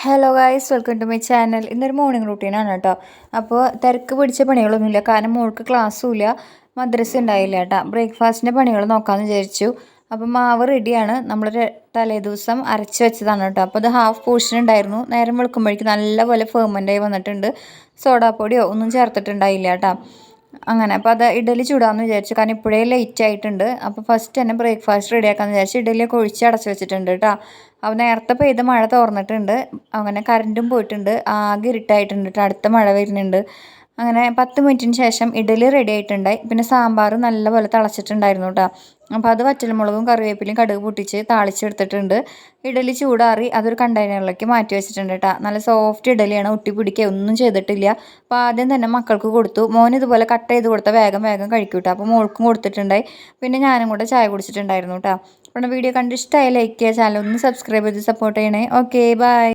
Hello guys, welcome to my channel. ഇന്നൊരു morning റൂട്ടീനാണ് കേട്ടോ. അപ്പോൾ തിരക്ക് പിടിച്ച പണികളൊന്നുമില്ല, കാരണം മോൾക്ക് ക്ലാസ്സും ഇല്ല, മദ്രസ ഉണ്ടായില്ല കേട്ടോ. ബ്രേക്ക്ഫാസ്റ്റിൻ്റെ പണികൾ നോക്കാമെന്ന് വിചാരിച്ചു. അപ്പോൾ മാവ് റെഡിയാണ്, നമ്മൾ തലേദിവസം അരച്ച് വെച്ചതാണ് കേട്ടോ. അപ്പോൾ അത് ഹാഫ് പോർഷൻ ഉണ്ടായിരുന്നു. നേരം വെളുക്കുമ്പോഴേക്കും നല്ലപോലെ ഫെർമെൻ്റായി വന്നിട്ടുണ്ട്. സോഡാപ്പൊടിയോ ഒന്നും ചേർത്തിട്ടുണ്ടായില്ല കേട്ടോ. അങ്ങനെ അപ്പോൾ അത് ഇഡലി ചൂടാമെന്ന് വിചാരിച്ചു, കാരണം ഇപ്പോഴേ ലേറ്റ് ആയിട്ടുണ്ട്. അപ്പോൾ ഫസ്റ്റ് തന്നെ ബ്രേക്ക്ഫാസ്റ്റ് റെഡിയാക്കാമെന്ന് വിചാരിച്ചു. ഇഡലിയൊക്കെ ഒഴിച്ച് അടച്ച് വെച്ചിട്ടുണ്ട് കേട്ടോ. അപ്പോൾ നേരത്തെ പെയ്ത് മഴ തോർന്നിട്ടുണ്ട്, അങ്ങനെ കറണ്ടും പോയിട്ടുണ്ട്, ആകെ ഇരുട്ടായിട്ടുണ്ട് കേട്ടോ. അടുത്ത മഴ വരുന്നുണ്ട്. അങ്ങനെ 10 മിനിറ്റിന് ശേഷം ഇഡലി റെഡി ആയിട്ടുണ്ടായി. പിന്നെ സാമ്പാർ നല്ലപോലെ തിളച്ചിട്ടുണ്ടായിരുന്നു കേട്ടോ. അപ്പോൾ അത് വറ്റൽമുളകും കറിവേപ്പിലയും കടുക് പൊട്ടിച്ച് താളിച്ചെടുത്തിട്ടുണ്ട്. ഇഡലി ചൂടാറി അതൊരു കണ്ടെയ്നറിലേക്ക് മാറ്റി വെച്ചിട്ടുണ്ട് കേട്ടോ. നല്ല സോഫ്റ്റ് ഇഡലിയാണ്, ഒട്ടി പിടിക്കുക ഒന്നും ചെയ്തിട്ടില്ല. അപ്പോൾ ആദ്യം തന്നെ മക്കൾക്ക് കൊടുത്തു. മോൻ ഇതുപോലെ കട്ട് ചെയ്ത് കൊടുത്താൽ വേഗം വേഗം കഴിക്കും കേട്ടോ. അപ്പോൾ മോൾക്കും കൊടുത്തിട്ടുണ്ടായി. പിന്നെ ഞാനും കൂടെ ചായ കുടിച്ചിട്ടുണ്ടായിരുന്നു കേട്ടോ. അപ്പോൾ വീഡിയോ കണ്ട് ഇഷ്ടമായി ലൈക്ക് ചെയ്യുക, ചാനൽ ഒന്ന് സബ്സ്ക്രൈബ് ചെയ്ത് സപ്പോർട്ട് ചെയ്യണേ. Okay, by.